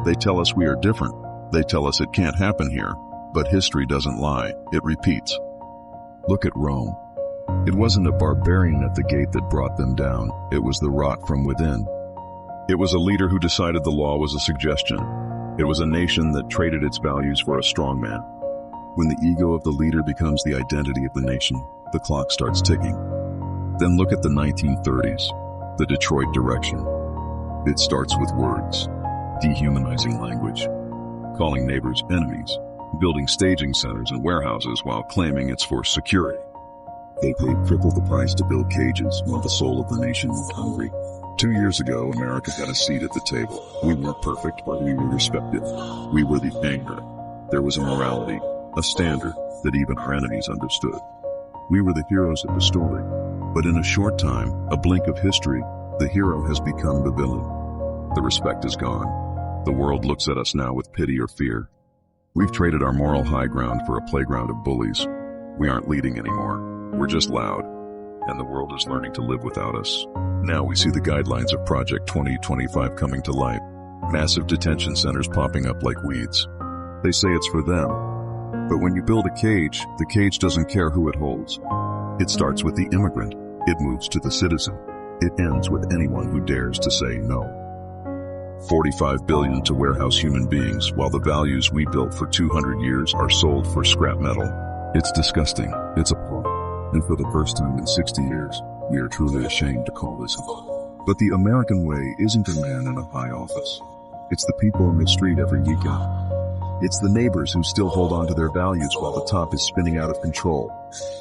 They tell us we are different. They tell us it can't happen here. But history doesn't lie. It repeats. Look at Rome. It wasn't a barbarian at the gate that brought them down. It was the rot from within. It was a leader who decided the law was a suggestion. It was a nation that traded its values for a strong man. When the ego of the leader becomes the identity of the nation, the clock starts ticking. Then look at the 1930s, the Detroit direction. It starts with words, dehumanizing language, calling neighbors enemies, building staging centers and warehouses while claiming it's for security. They paid triple the price to build cages while the soul of the nation was hungry. 2 years ago, America got a seat at the table. We weren't perfect, but we were respected. We were the anchor. There was a morality, a standard that even our enemies understood. We were the heroes of the story. But in a short time, a blink of history, the hero has become the villain. The respect is gone. The world looks at us now with pity or fear. We've traded our moral high ground for a playground of bullies. We aren't leading anymore. We're just loud. And the world is learning to live without us. Now we see the guidelines of Project 2025 coming to light. Massive detention centers popping up like weeds. They say it's for them. But when you build a cage, the cage doesn't care who it holds. It starts with the immigrant. It moves to the citizen. It ends with anyone who dares to say no. 45 billion to warehouse human beings, while the values we built for 200 years are sold for scrap metal. It's disgusting. It's appalling. And for the first time in 60 years, we are truly ashamed to call this a. But the American way isn't a man in a high office. It's the people in the street every weekend. It's the neighbors who still hold on to their values while the top is spinning out of control.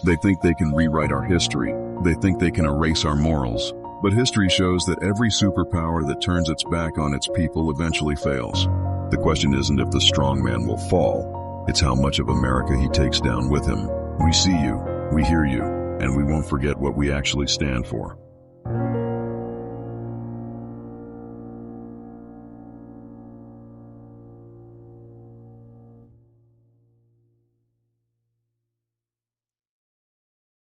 They think they can rewrite our history. They think they can erase our morals. But history shows that every superpower that turns its back on its people eventually fails. The question isn't if the strong man will fall. It's how much of America he takes down with him. We see you, we hear you, and we won't forget what we actually stand for.